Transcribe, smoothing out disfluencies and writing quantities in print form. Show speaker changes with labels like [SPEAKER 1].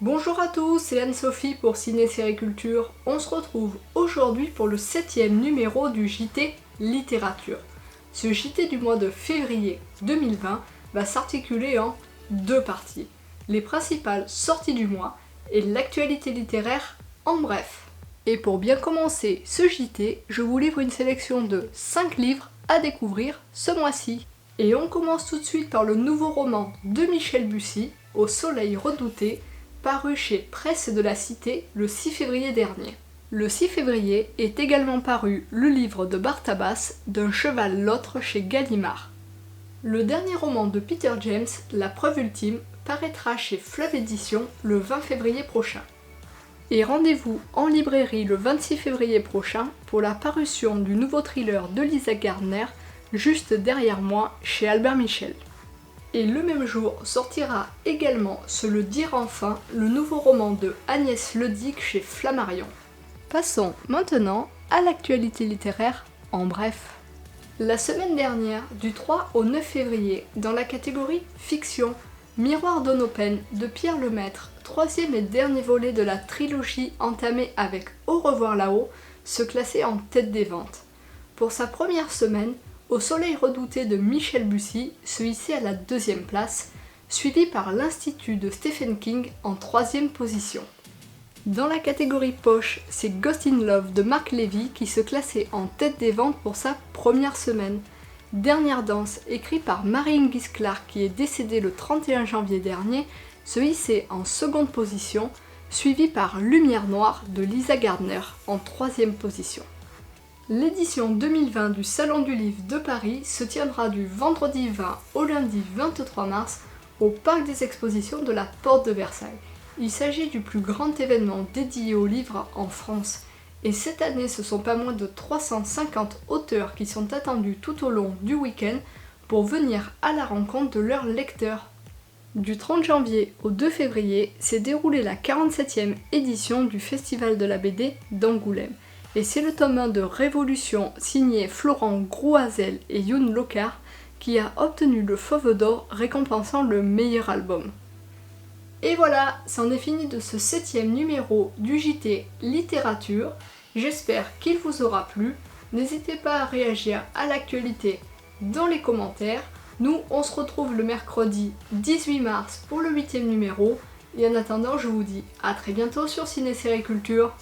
[SPEAKER 1] Bonjour à tous, c'est Anne-Sophie pour Ciné Série Culture. On se retrouve aujourd'hui pour le 7e numéro du JT Littérature. Ce JT du mois de février 2020 va s'articuler en deux parties. Les principales sorties du mois et l'actualité littéraire en bref. Et pour bien commencer ce JT, je vous livre une sélection de 5 livres à découvrir ce mois-ci. Et on commence tout de suite par le nouveau roman de Michel Bussy, Au soleil redouté, paru chez Presse de la Cité le 6 février dernier. Le 6 février est également paru le livre de Bartabas, D'un cheval l'autre chez Gallimard. Le dernier roman de Peter James, La preuve ultime, paraîtra chez Fleuve Édition le 20 février prochain. Et rendez-vous en librairie le 26 février prochain pour la parution du nouveau thriller de Lisa Gardner, Juste derrière moi, chez Albert Michel. Et le même jour sortira également Se le dire enfin, le nouveau roman de Agnès Ledic chez Flammarion. Passons maintenant à l'actualité littéraire en bref. La semaine dernière, du 3 au 9 février, dans la catégorie Fiction, Miroir d'Onopen de Pierre Lemaître, troisième et dernier volet de la trilogie entamée avec Au revoir là-haut, se classait en tête des ventes. Pour sa première semaine, Au soleil redouté de Michel Bussy se hissait à la deuxième place, suivi par L'Institut de Stephen King en troisième position. Dans la catégorie poche, c'est Ghost in Love de Marc Lévy qui se classait en tête des ventes pour sa première semaine. Dernière danse, écrit par Mary-Ingis Clark qui est décédée le 31 janvier dernier, se hissait en seconde position, suivi par Lumière noire de Lisa Gardner en troisième position. L'édition 2020 du Salon du Livre de Paris se tiendra du vendredi 20 au lundi 23 mars au Parc des Expositions de la Porte de Versailles. Il s'agit du plus grand événement dédié au livre en France. Et cette année, ce sont pas moins de 350 auteurs qui sont attendus tout au long du week-end pour venir à la rencontre de leurs lecteurs. Du 30 janvier au 2 février s'est déroulée la 47e édition du Festival de la BD d'Angoulême. Et c'est le tome 1 de Révolution signé Florent Grouazel et Youn Locard qui a obtenu le Fauve d'Or récompensant le meilleur album. Et voilà, c'en est fini de ce 7e numéro du JT Littérature. J'espère qu'il vous aura plu. N'hésitez pas à réagir à l'actualité dans les commentaires. Nous, on se retrouve le mercredi 18 mars pour le 8e numéro. Et en attendant, je vous dis à très bientôt sur Ciné Série Culture.